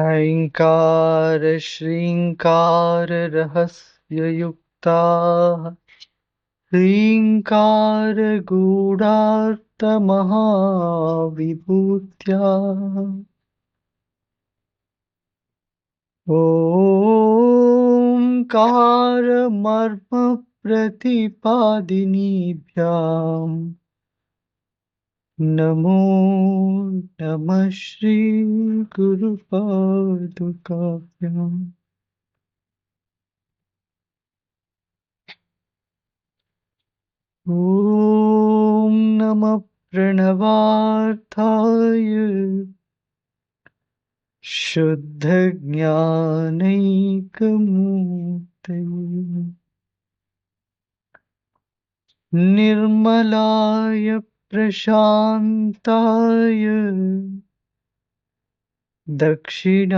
ऐङ्कार श्रीङ्कार रहस्ययुक्ताः ह्रीङ्कार गूढार्थमहाविभूत्या ओङ्कारमर्मप्रतिपादिनीभ्याम् नमो नमः श्रीगुरुपादुकाभ्याम् ॐ नमः प्रणवार्थाय शुद्धज्ञानैकमूर्तये निर्मलाय प्रशान्ताय दक्षिणामूर्तये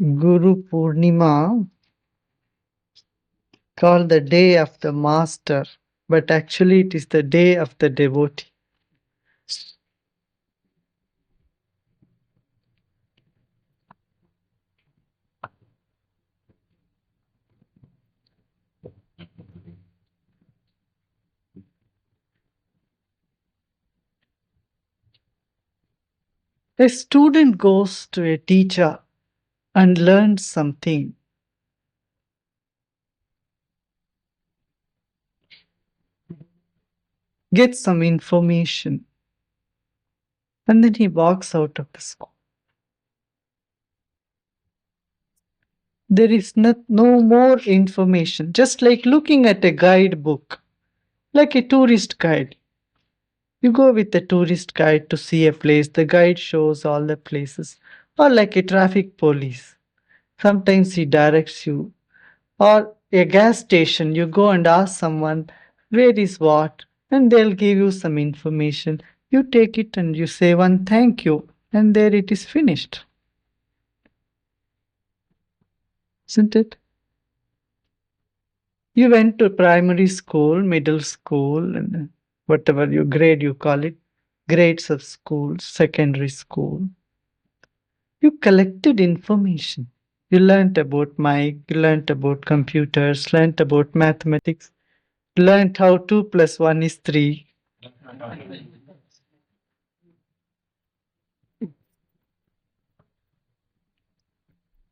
Guru Purnima, called the day of the master, but actually it is the day of the devotee. A student goes to a teacher and learns something. Gets some information, and then he walks out of the school. There is no more information, just like looking at a guidebook, like a tourist guide. You go with a tourist guide to see a place, the guide shows all the places, or like a traffic police. Sometimes he directs you, or a gas station, you go and ask someone, where is what? And they'll give you some information. You take it and you say one thank you, and there it is finished. Isn't it? You went to primary school, middle school, and whatever you grade you call it, grades of school, secondary school. You collected information. You learnt about mic, you learnt about computers, learnt about mathematics, learnt how 2 plus 1 is 3.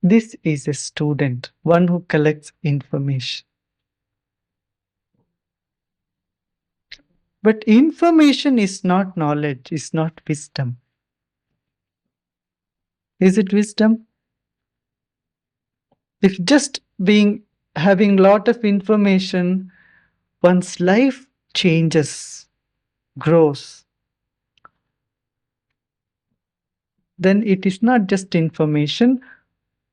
This is a student, one who collects information. But information is not knowledge, is not wisdom. Is it wisdom? If just having lot of information, one's life changes, grows, then it is not just information,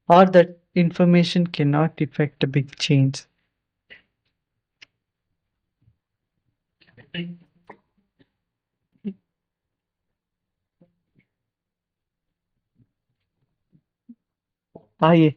or that information cannot effect a big change. आइए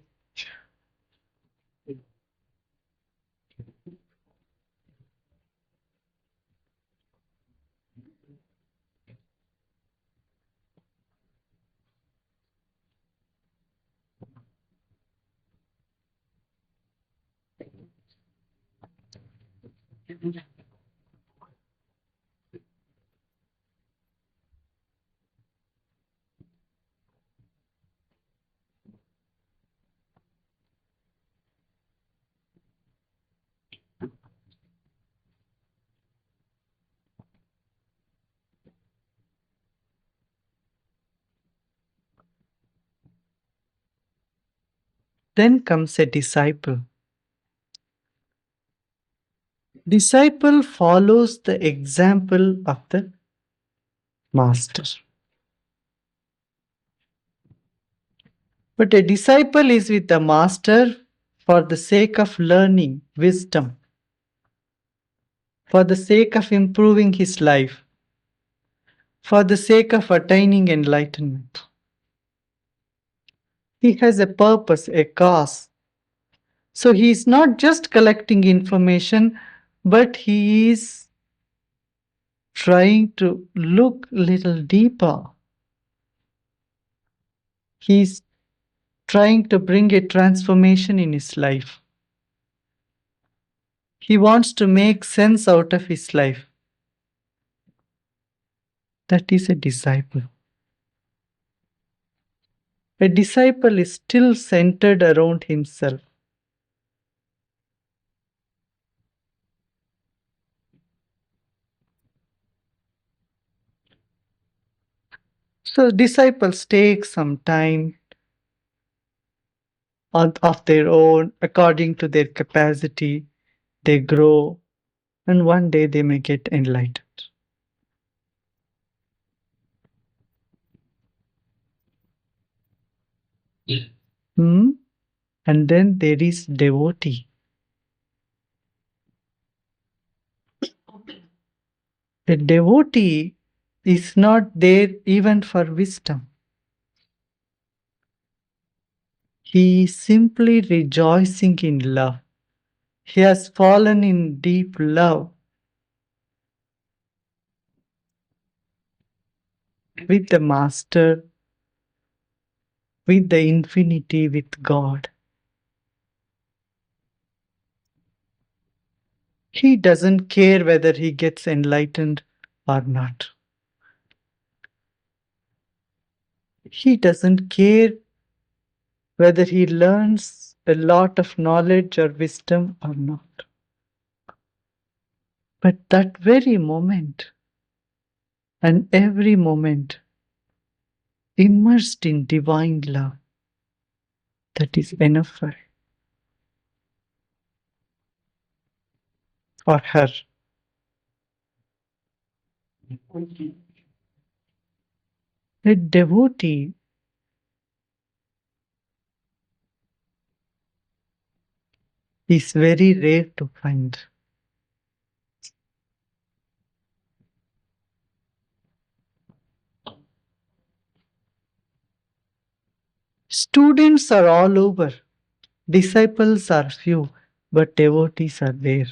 Then comes a disciple. Disciple follows the example of the master. But a disciple is with the master for the sake of learning wisdom. for the sake of improving his life, for the sake of attaining enlightenment. He has a purpose, a cause. So he is not just collecting information, but he is trying to look a little deeper. He is trying to bring a transformation in his life. He wants to make sense out of his life. That is a disciple. A disciple is still centered around himself. So disciples take some time of their own according to their capacity. They grow and one day they may get enlightened. Hmm? And then there is devotee. A devotee is not there even for wisdom. He is simply rejoicing in love. He has fallen in deep love with the Master, with the infinity, with God. He doesn't care whether he gets enlightened or not. He doesn't care whether he learns a lot of knowledge or wisdom or not. But that very moment and every moment immersed in divine love, that is enough for him or her. A devotee is very rare to find. Students are all over, disciples are few, but devotees are rare.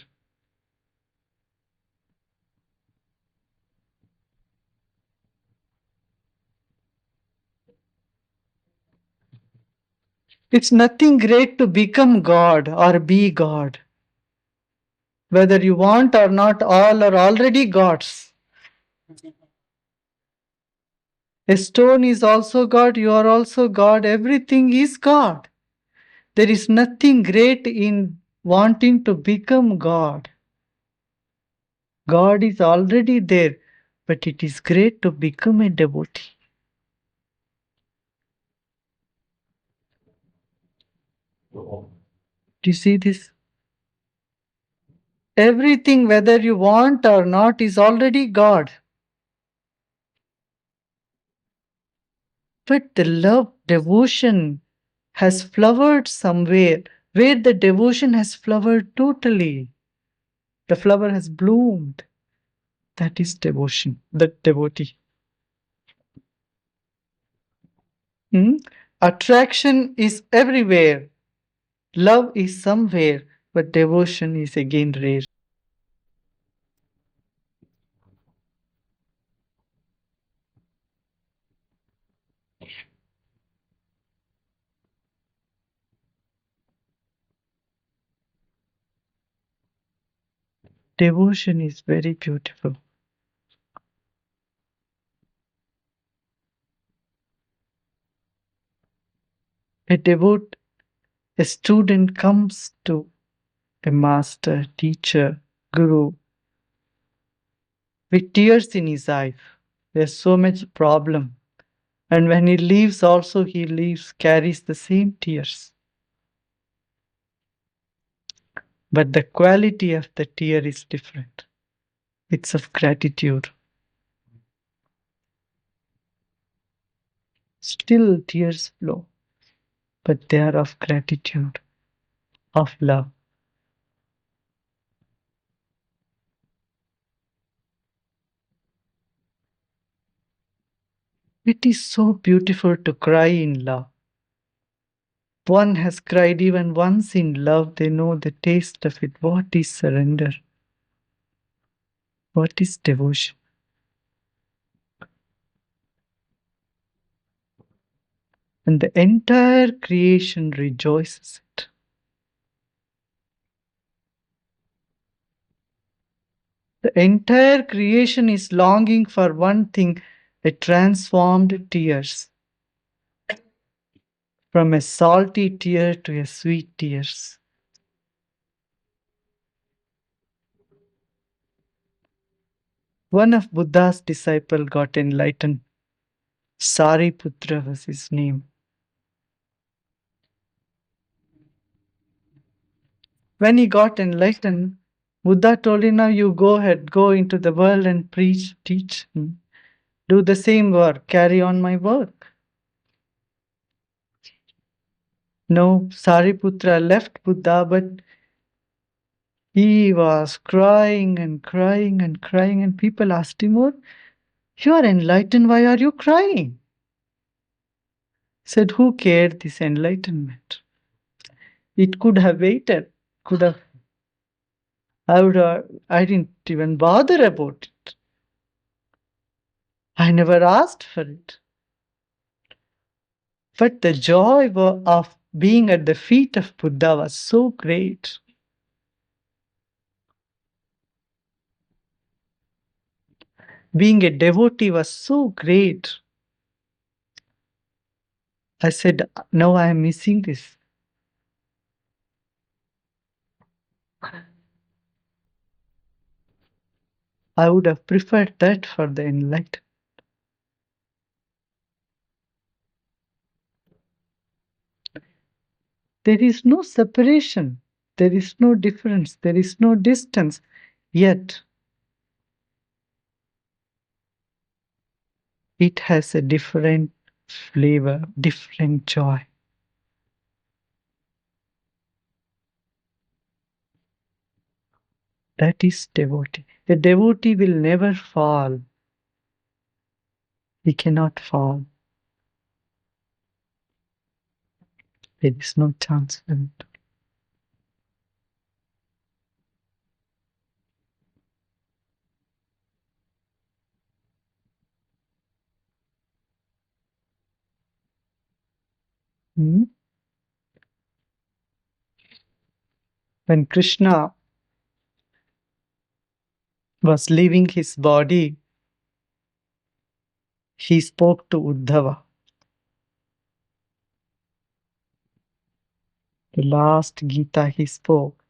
It's nothing great to become God or be God. Whether you want or not, all are already gods. A stone is also God, you are also God, everything is God. There is nothing great in wanting to become God. God is already there, but it is great to become a devotee. Do you see this? Everything, whether you want or not, is already God. But the love, devotion has flowered somewhere where the devotion has flowered totally. The flower has bloomed. That is devotion, that devotee. Hmm? Attraction is everywhere. Love is somewhere, but devotion is again rare. Devotion is very beautiful. A devote, a student comes to a master, teacher, guru with tears in his eyes. There's so much problem. And when he leaves, also he leaves, carries the same tears. But the quality of the tear is different. It's of gratitude. Still tears flow, but they are of gratitude, of love. It is so beautiful to cry in love. One has cried even once in love, they know the taste of it. What is surrender? What is devotion? And the entire creation rejoices it. The entire creation is longing for one thing, a transformed tears. From a salty tear to a sweet tears. One of Buddha's disciples got enlightened. Sariputra was his name. When he got enlightened, Buddha told him, now you go ahead, go into the world and preach, teach, do the same work, carry on my work. No, Sariputra left Buddha, but he was crying and crying and crying, and people asked him, "Oh, you are enlightened, why are you crying?" He said, who cared this enlightenment? It could have waited, could have, I didn't even bother about it. I never asked for it. But the joy of being at the feet of Buddha was so great. Being a devotee was so great. I said, no, I am missing this. I would have preferred that for the enlightened. There is no separation. There is no difference. There is no distance. Yet, it has a different flavor, different joy. That is devotee. A devotee will never fall. He cannot fall. There is no chance for it. Hmm? When Krishna was leaving his body, he spoke to Uddhava. The last Gita he spoke.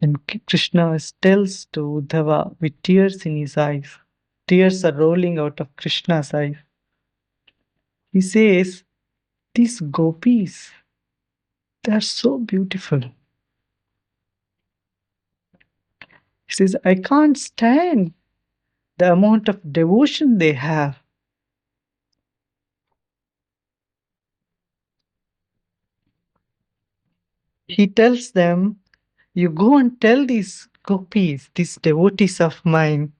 And Krishna tells to Uddhava with tears in his eyes. Tears are rolling out of Krishna's eyes. He says, these gopis, they are so beautiful. He says, I can't stand the amount of devotion they have. He tells them, you go and tell these gopis, these devotees of mine,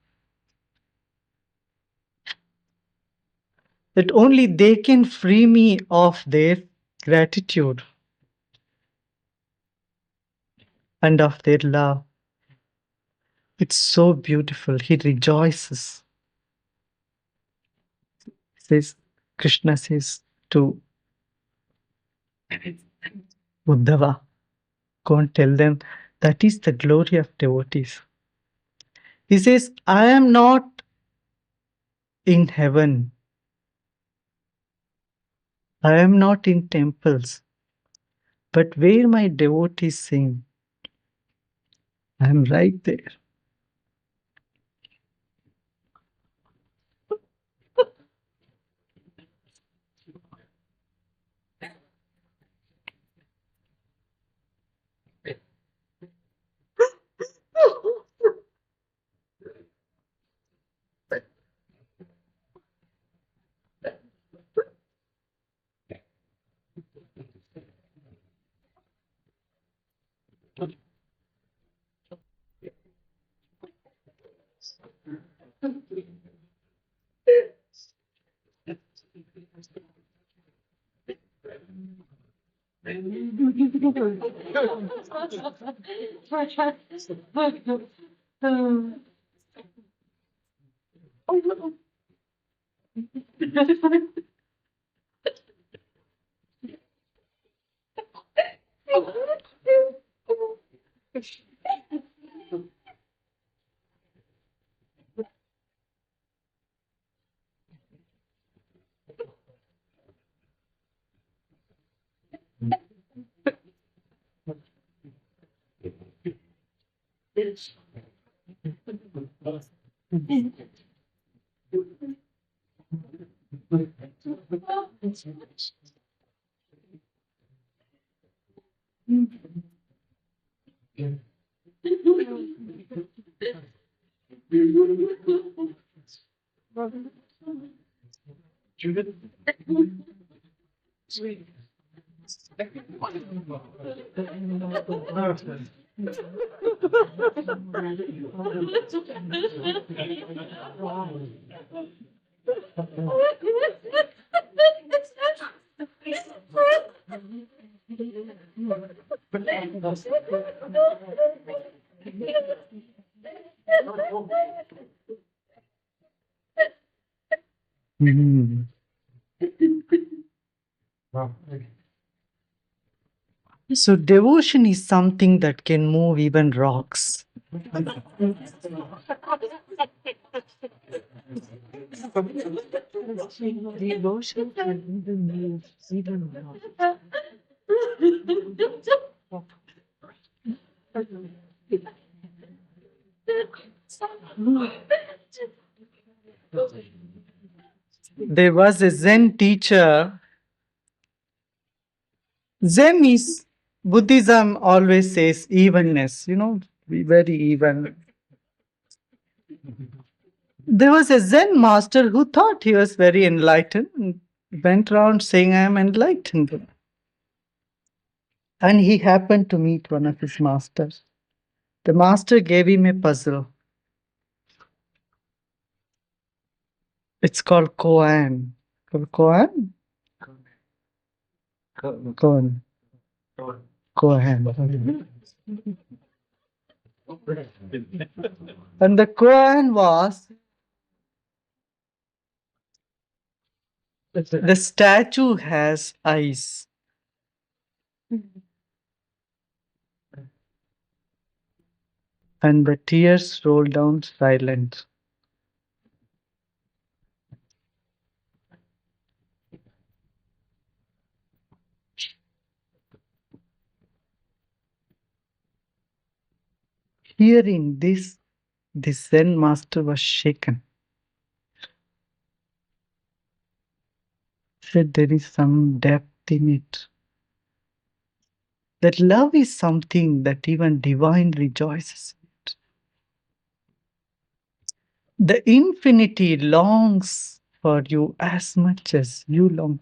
that only they can free me of their gratitude and of their love. It's so beautiful. He rejoices. Says Krishna says to Uddhava, go and tell them that is the glory of devotees. He says, I am not in heaven. I am not in temples. But where my devotees sing, I am right there. Hmm. So devotion is something that can move even rocks. Devotion can even move even rocks. There was a Zen teacher. Zen is Buddhism always says evenness, be very even. There was a Zen master who thought he was very enlightened and went around saying, I am enlightened. And he happened to meet one of his masters. The master gave him a puzzle. It's called koan. Koan? Koan. Koan. And the koan was the statue has eyes. And the tears roll down silent. Hearing this, the Zen master was shaken. Said there is some depth in it. That love is something that even divine rejoices in it. The infinity longs for you as much as you long.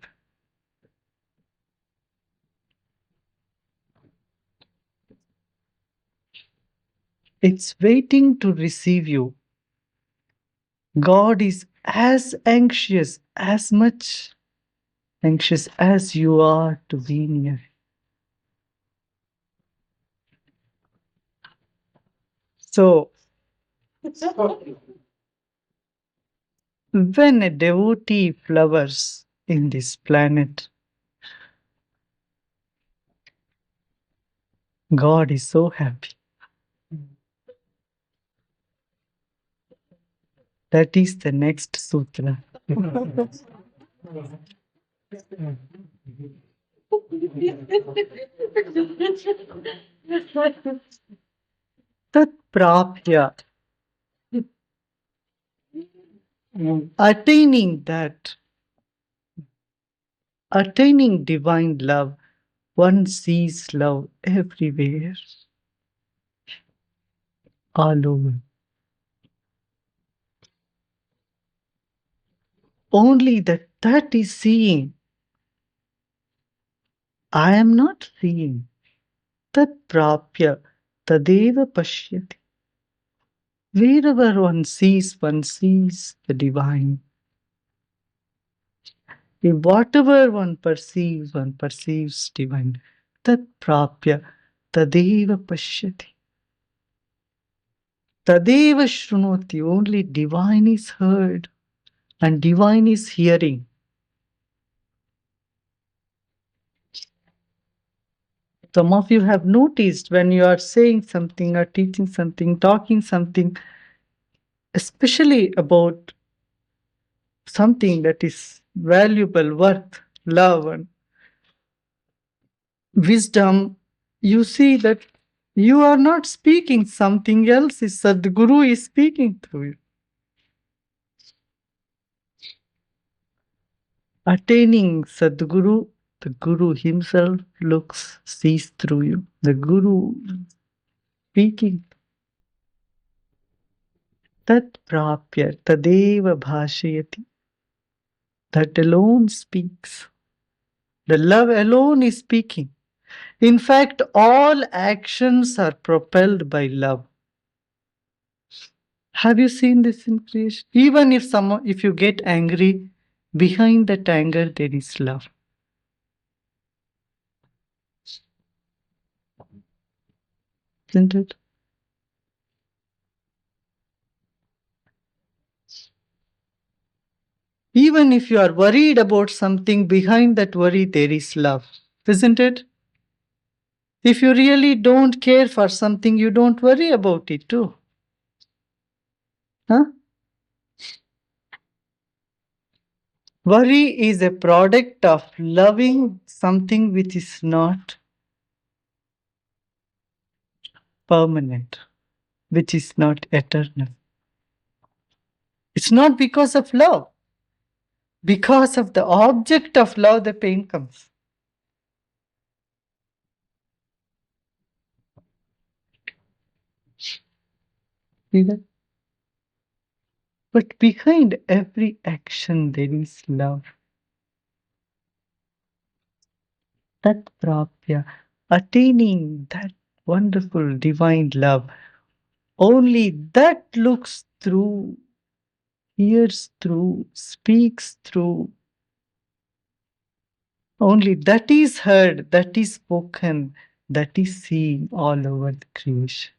It's waiting to receive you. God is as anxious, as much anxious as you are to be near. So, when a devotee flowers in this planet, God is so happy. That is the next sutra. Tat prapya. Attaining that, attaining divine love, one sees love everywhere, all over. Only that is seeing. I am not seeing. Tat prapya tadeva pashyati. Wherever one sees the divine. In whatever one perceives divine. tat prapya tadeva pashyati. Tadeva shrunoti, only divine is heard and divine is hearing. Some of you have noticed when you are saying something or teaching something, talking something, especially about something that is valuable, worth, love, and wisdom, you see that you are not speaking something else, is Sadguru is speaking through you. Attaining Sadguru, the Guru himself looks, sees through you. The Guru speaking. Tat prapya tadeva bhashayati. That alone speaks. The love alone is speaking. In fact, all actions are propelled by love. Have you seen this in creation? Even if you get angry, behind that anger there is love. Isn't it? Even if you are worried about something, behind that worry there is love. Isn't it? If you really don't care for something, you don't worry about it too. Huh? Worry is a product of loving something which is not permanent, which is not eternal. It's not because of love. Because of the object of love, the pain comes. See that? But behind every action, there is love. That prapya, attaining that wonderful divine love, only that looks through, hears through, speaks through. Only that is heard, that is spoken, that is seen all over the creation.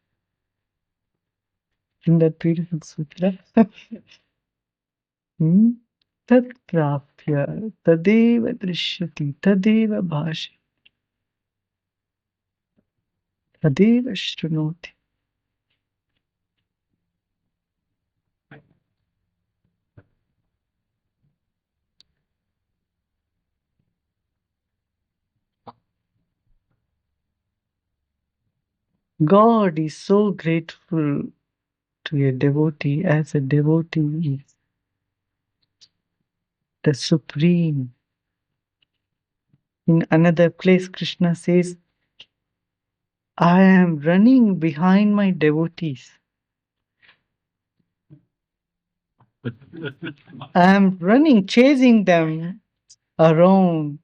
Isn't that beautiful sutra? Hmm? Tat prapya tadeva drishyati tadeva bhashi tadeva shrunoti. God is so grateful to a devotee as a devotee is the supreme. In another place, Krishna says, I am running behind my devotees. I am running, chasing them around.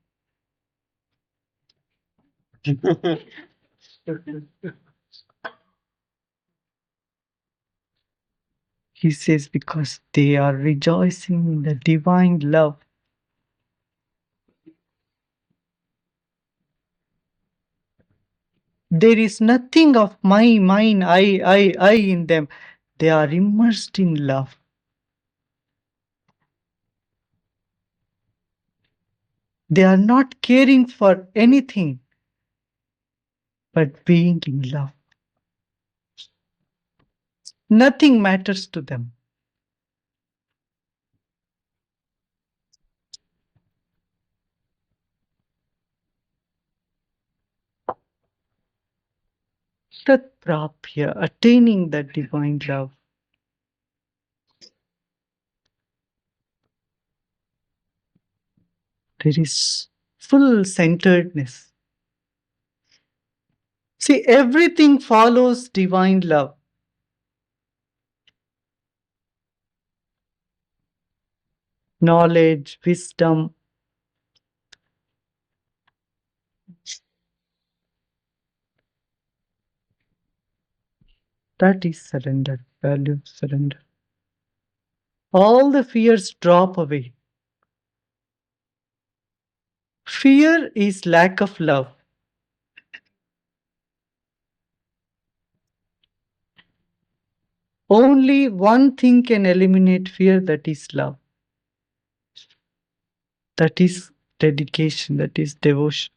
He says, because they are rejoicing in the divine love. There is nothing of my, mine, I in them. They are immersed in love. They are not caring for anything but being in love. Nothing matters to them. Tat prapya, attaining that divine love. There is full centeredness. See, everything follows divine love. Knowledge, wisdom, that is surrender, value surrender. All the fears drop away. Fear is lack of love. Only one thing can eliminate fear, that is love. That is dedication, that is devotion.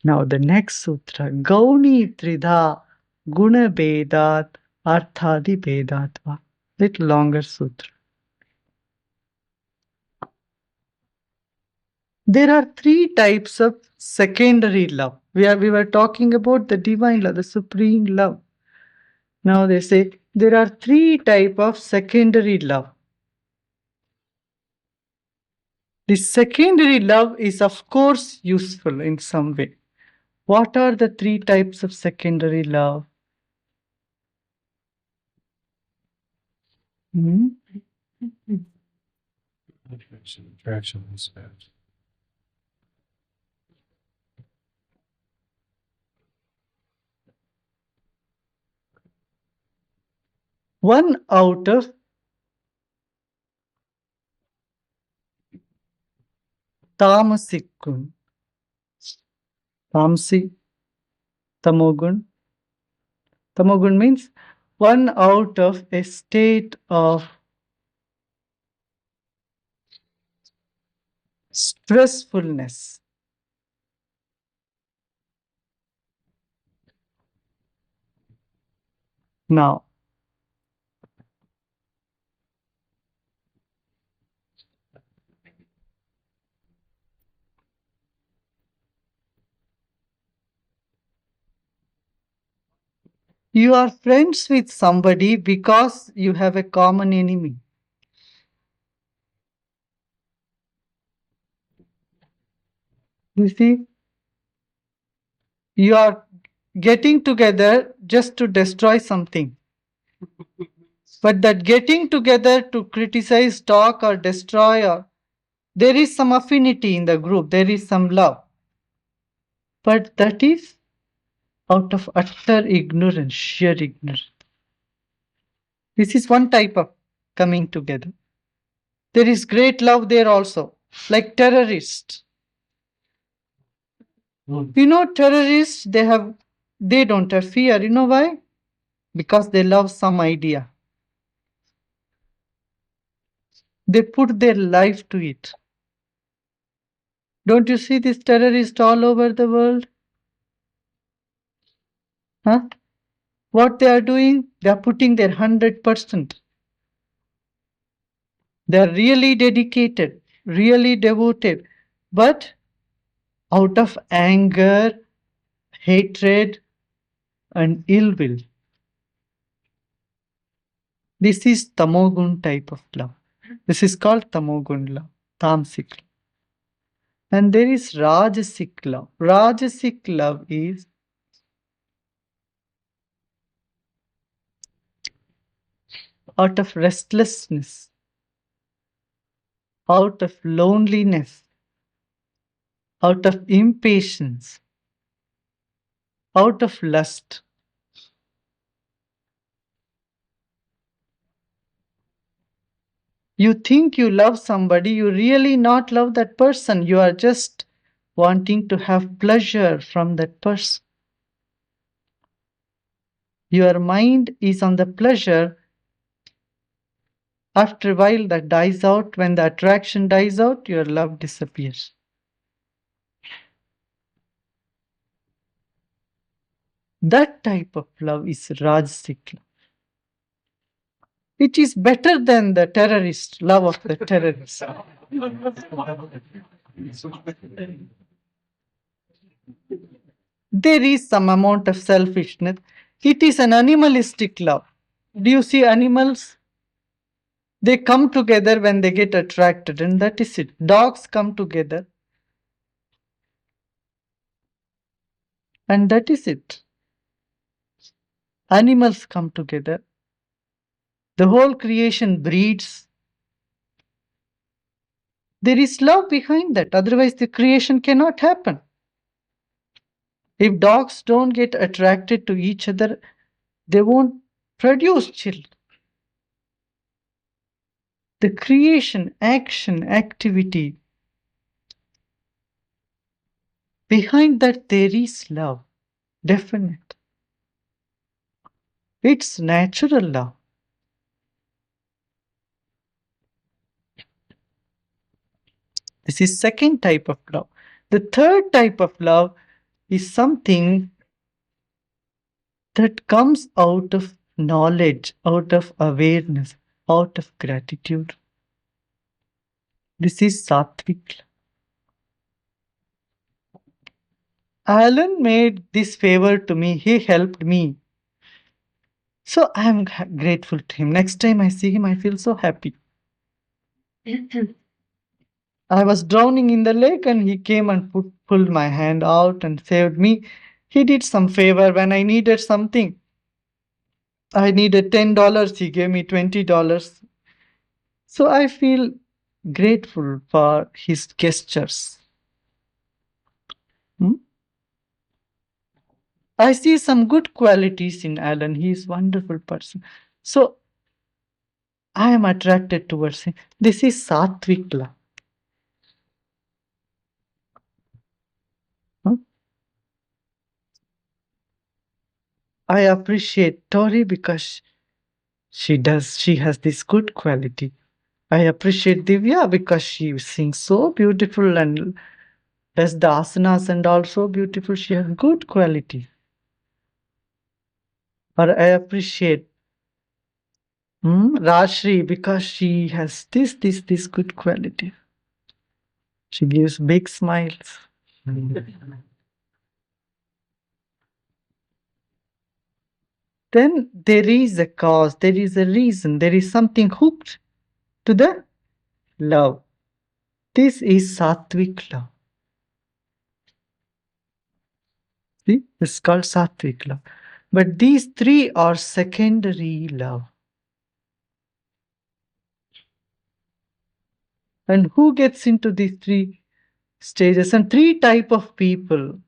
Now the next sutra, Gauni Tridha Guna Bedat Arthadi Bedatva. Little longer sutra. There are three types of secondary love. We were talking about the divine love, the supreme love. Now they say there are three types of secondary love. The secondary love is of course useful in some way. What are the three types of secondary love? Hmm? Attraction, respect. One out of tamasic gun. Tamsi, tamogun. Tamogun means one out of a state of stressfulness. Now, you are friends with somebody because you have a common enemy. You see, you are getting together just to destroy something. But that getting together to criticize, talk, or destroy, or there is some affinity in the group, there is some love. But that is out of utter ignorance, sheer ignorance. This is one type of coming together. There is great love there also, like terrorists. You know, terrorists, they don't have fear. You know why? Because they love some idea. They put their life to it. Don't you see these terrorists all over the world? Huh? What they are doing? They are putting their 100%. They are really dedicated, really devoted. But out of anger, hatred, and ill will. This is tamogun type of love. This is called tamogun love, tamasic love. And there is rajasic love. Rajasic love is out of restlessness, out of loneliness, out of impatience, out of lust. You think you love somebody, you really not love that person. You are just wanting to have pleasure from that person. Your mind is on the pleasure. After a while, that dies out. When the attraction dies out, your love disappears. That type of love is Rajasic love. It is better than the terrorist love of the terrorist. There is some amount of selfishness. It is an animalistic love. Do you see animals? They come together when they get attracted, and that is it. Dogs come together, and that is it. Animals come together. The whole creation breeds. There is love behind that, otherwise, the creation cannot happen. If dogs don't get attracted to each other, they won't produce children. The creation, action, activity Behind that, there is love. Definite. It's natural love. This is second type of love. The third type of love is something that comes out of knowledge, out of awareness, out of gratitude. This is sattvic. Alan made this favor to me. He helped me. So I am grateful to him. Next time I see him, I feel so happy. I was drowning in the lake and he came and pulled my hand out and saved me. He did some favor when I needed something. I needed $10. He gave me $20. So I feel grateful for his gestures. Hmm? I see some good qualities in Alan. He is a wonderful person. So I am attracted towards him. This is sattvic love. Hmm? I appreciate Tori because she has this good quality. I appreciate Divya because she sings so beautiful and does the asanas and also beautiful. She has good quality. Or I appreciate Rashri because she has this good quality. She gives big smiles. Then there is a cause, there is a reason, there is something hooked to the love. This is sattvic love. See, it's called sattvic love. But these three are secondary love. And who gets into these three stages? And three type of people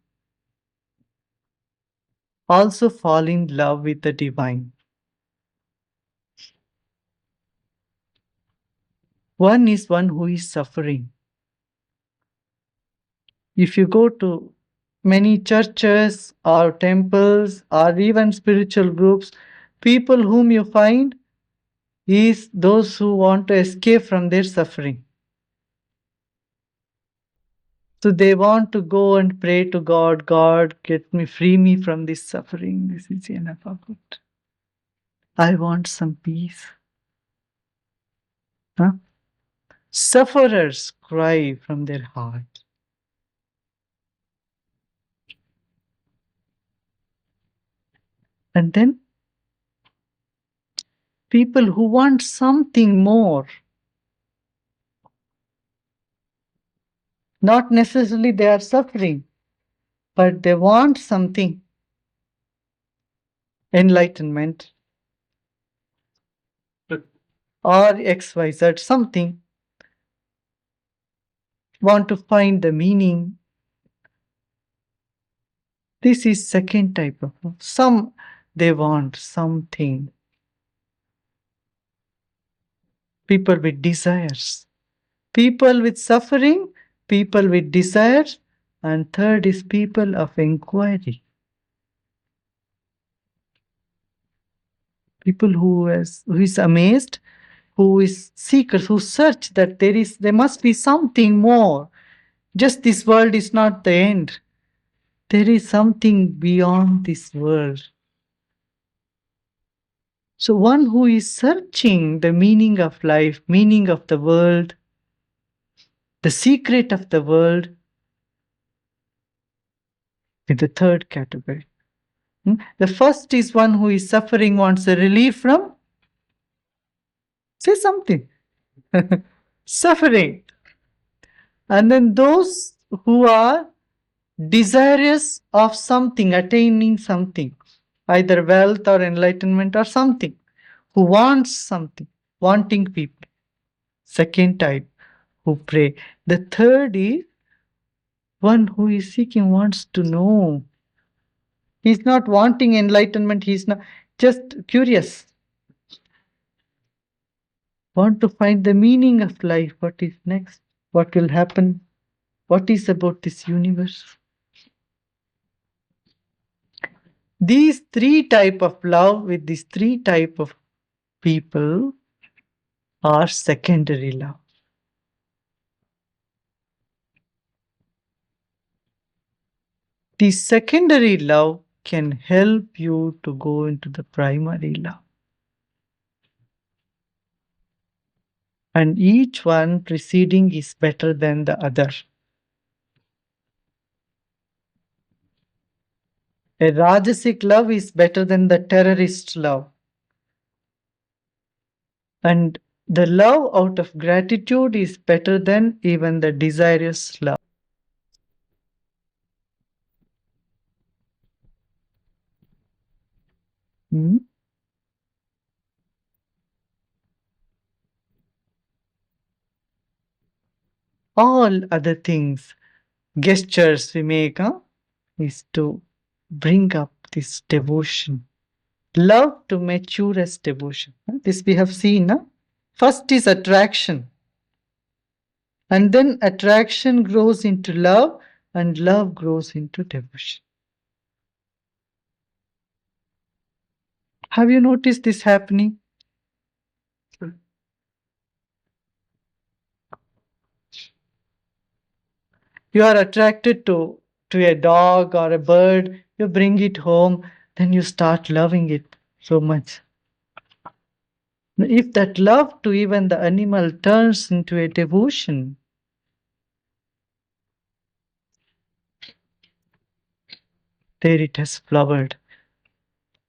also fall in love with the divine. One is one who is suffering. If you go to many churches or temples or even spiritual groups, people whom you find is those who want to escape from their suffering. So they want to go and pray to God, God, get me, free me from this suffering. This is enough of it. I want some peace. Huh? Sufferers cry from their heart. And then people who want something more, not necessarily they are suffering, but they want something, enlightenment or XYZ, something, want to find the meaning. This is second type of love. Some they want something. People with desires, people with suffering, people with desires, and third is people of inquiry. People who is amazed, who is seekers, who search that there must be something more. Just this world is not the end. There is something beyond this world. So one who is searching the meaning of life, meaning of the world, the secret of the world, is the third category. The first is one who is suffering, wants a relief from. Say something. Suffering. And then those who are desirous of something, attaining something, either wealth or enlightenment or something, who wants something, wanting people. Second type, who pray. The third is one who is seeking, wants to know. He's not wanting enlightenment, he's not just curious. Want to find the meaning of life, what is next, what will happen, what is about this universe. These three type of love with these three type of people are secondary love. The secondary love can help you to go into the primary love. And each one preceding is better than the other. A Rajasic love is better than the terrorist love. And the love out of gratitude is better than even the desirous love. Hmm? All other things, gestures we make, is to bring up this devotion. Love to mature as devotion. This we have seen. First is attraction, and then attraction grows into love, and love grows into devotion. Have you noticed this happening? You are attracted to a dog or a bird, you bring it home, then you start loving it so much. If that love to even the animal turns into a devotion, there it has flowered.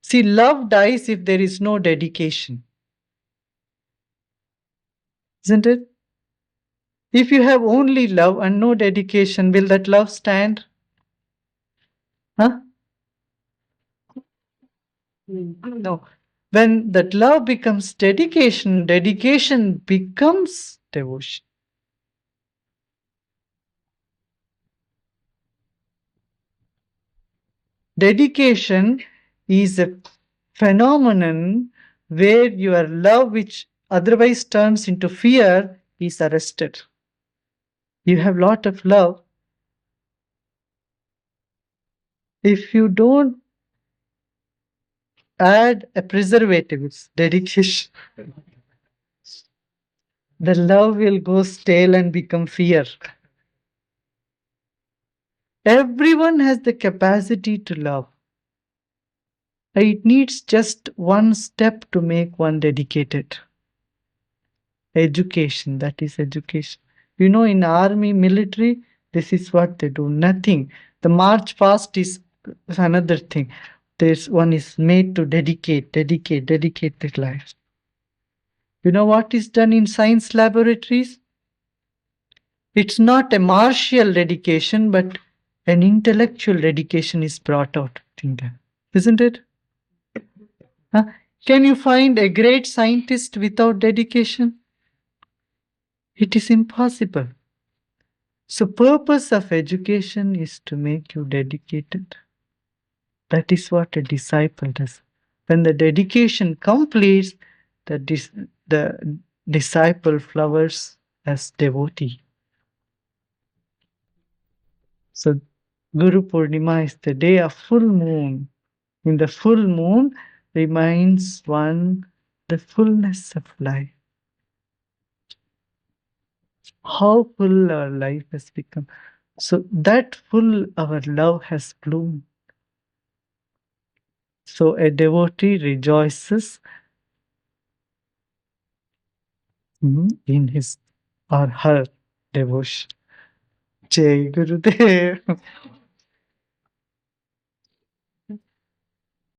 See, love dies if there is no dedication, isn't it? If you have only love and no dedication, will that love stand? Huh? No. When that love becomes dedication, dedication becomes devotion. Dedication is a phenomenon where your love, which otherwise turns into fear, is arrested. You have lot of love. If you don't add a preservative, it's dedication, the love will go stale and become fear. Everyone has the capacity to love. It needs just one step to make one dedicated. Education, that is education. In army, military, this is what they do. Nothing. The march past is another thing. This one is made to dedicate their life. You know what is done in science laboratories? It's not a martial dedication, but an intellectual dedication is brought out in them. Isn't it? Huh? Can you find a great scientist without dedication? It is impossible. So purpose of education is to make you dedicated. That is what a disciple does. When the dedication completes, the disciple flowers as devotee. So Guru Purnima is the day of full moon. In the full moon reminds one the fullness of life. How full our life has become. So that full our love has bloomed. So a devotee rejoices in his or her devotion. Jai Gurudev.